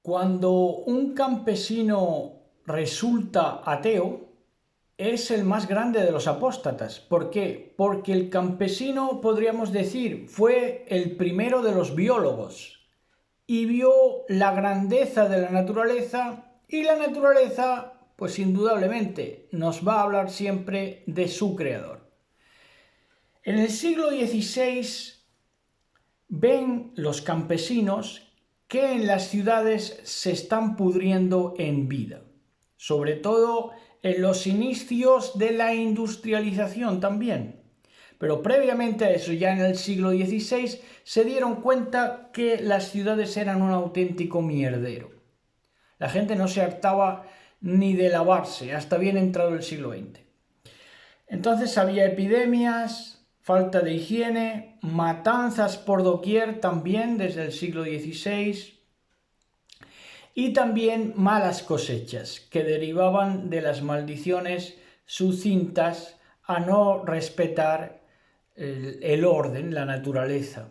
Cuando un campesino resulta ateo, es el más grande de los apóstatas. ¿Por qué? Porque el campesino, podríamos decir, fue el primero de los biólogos y vio la grandeza de la naturaleza, y la naturaleza, pues indudablemente, nos va a hablar siempre de su creador. En el siglo XVI ven los campesinos que en las ciudades se están pudriendo en vida, sobre todo en los inicios de la industrialización también. Pero previamente a eso, ya en el siglo XVI, se dieron cuenta que las ciudades eran un auténtico mierdero. La gente no se hartaba ni de lavarse hasta bien entrado el siglo XX. Entonces había epidemias, falta de higiene, matanzas por doquier también desde el siglo XVI y también malas cosechas que derivaban de las maldiciones sucintas a no respetar el orden, la naturaleza.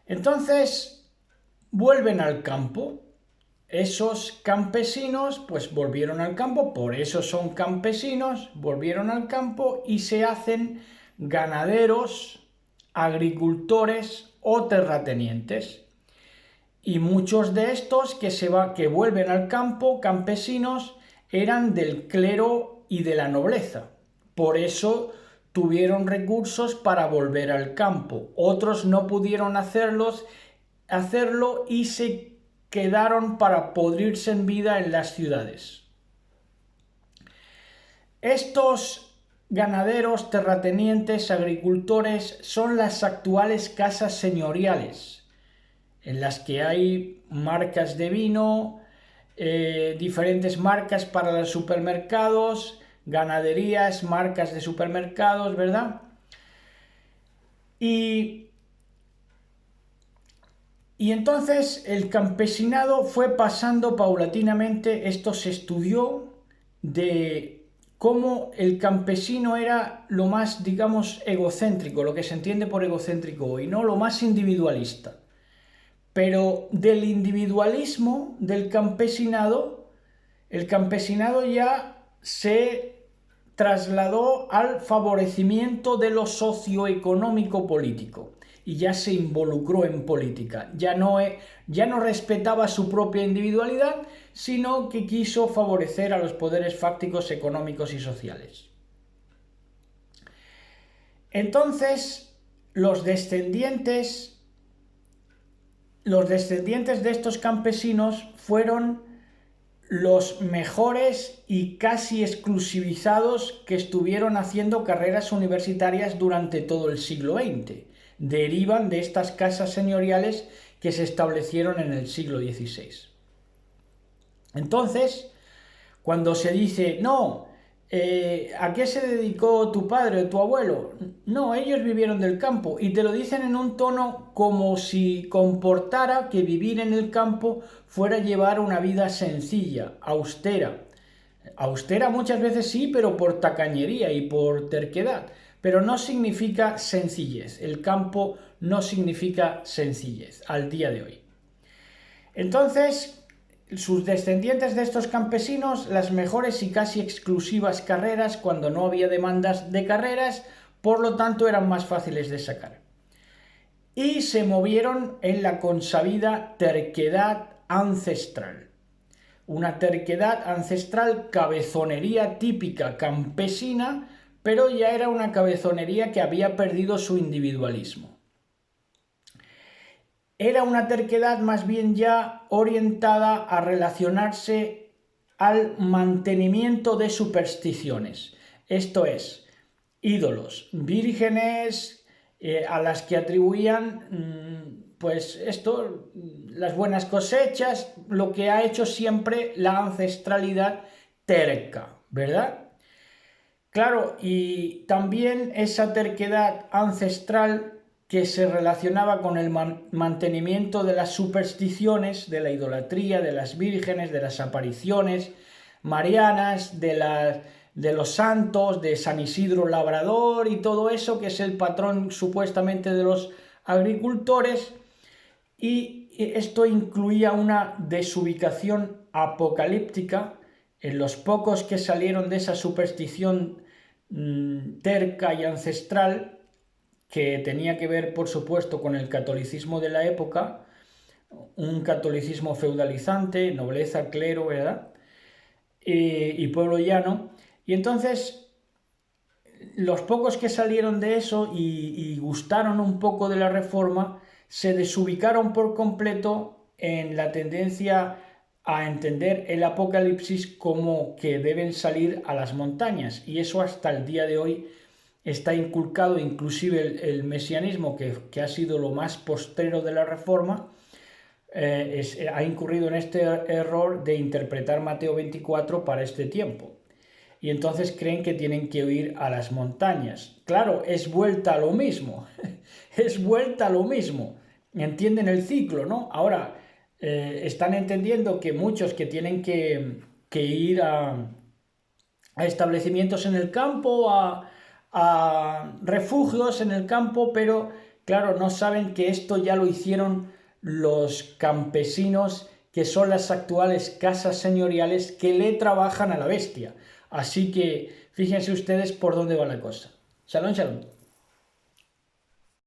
Entonces vuelven al campo. Esos campesinos pues volvieron al campo, por eso son campesinos, volvieron al campo y se hacen ganaderos, agricultores o terratenientes. Y muchos de estos que vuelven al campo, campesinos, eran del clero y de la nobleza. Por eso tuvieron recursos para volver al campo. Otros no pudieron hacerlo y se quedaron para podrirse en vida en las ciudades. Estos ganaderos, terratenientes, agricultores son las actuales casas señoriales, en las que hay marcas de vino, diferentes marcas para los supermercados, ganaderías, marcas de supermercados, ¿verdad? Y entonces el campesinado fue pasando paulatinamente, esto se estudió de cómo el campesino era lo más, digamos, egocéntrico, lo que se entiende por egocéntrico hoy, ¿no? Lo más individualista. Pero del individualismo del campesinado, el campesinado ya se trasladó al favorecimiento de lo socioeconómico político y ya se involucró en política. Ya no respetaba su propia individualidad, sino que quiso favorecer a los poderes fácticos, económicos y sociales. Entonces, los descendientes de estos campesinos fueron los mejores y casi exclusivizados que estuvieron haciendo carreras universitarias durante todo el siglo XX. Derivan de estas casas señoriales que se establecieron en el siglo XVI. Entonces, cuando se dice, no, ¿a qué se dedicó tu padre o tu abuelo? No, ellos vivieron del campo, y te lo dicen en un tono como si comportara que vivir en el campo fuera llevar una vida sencilla, austera. Austera muchas veces sí, pero por tacañería y por terquedad, pero no significa sencillez. El campo no significa sencillez al día de hoy. Entonces, sus descendientes de estos campesinos, las mejores y casi exclusivas carreras cuando no había demandas de carreras, por lo tanto eran más fáciles de sacar. Y se movieron en la consabida terquedad ancestral. Una terquedad ancestral, cabezonería típica campesina, pero ya era una cabezonería que había perdido su individualismo. Era una terquedad más bien ya orientada a relacionarse al mantenimiento de supersticiones, esto es, ídolos, vírgenes a las que atribuían, pues esto, las buenas cosechas, lo que ha hecho siempre la ancestralidad terca, ¿verdad? Claro, y también esa terquedad ancestral que se relacionaba con el mantenimiento de las supersticiones, de la idolatría, de las vírgenes, de las apariciones marianas, de los santos, de San Isidro Labrador y todo eso, que es el patrón supuestamente de los agricultores, y esto incluía una desubicación apocalíptica. En los pocos que salieron de esa superstición terca y ancestral, que tenía que ver, por supuesto, con el catolicismo de la época, un catolicismo feudalizante, nobleza, clero, ¿verdad? Y pueblo llano. Y entonces, los pocos que salieron de eso y gustaron un poco de la reforma, se desubicaron por completo en la tendencia a entender el apocalipsis como que deben salir a las montañas. Y eso hasta el día de hoy está inculcado, inclusive el mesianismo, que ha sido lo más postrero de la reforma, ha incurrido en este error de interpretar Mateo 24 para este tiempo. Y entonces creen que tienen que huir a las montañas. Claro, es vuelta a lo mismo. Es vuelta a lo mismo. Entienden el ciclo, ¿no? Ahora, están entendiendo que muchos que tienen que ir a establecimientos en el campo, a refugios en el campo, pero claro, no saben que esto ya lo hicieron los campesinos, que son las actuales casas señoriales que le trabajan a la bestia. Así que fíjense ustedes por dónde va la cosa. Shalom, shalom.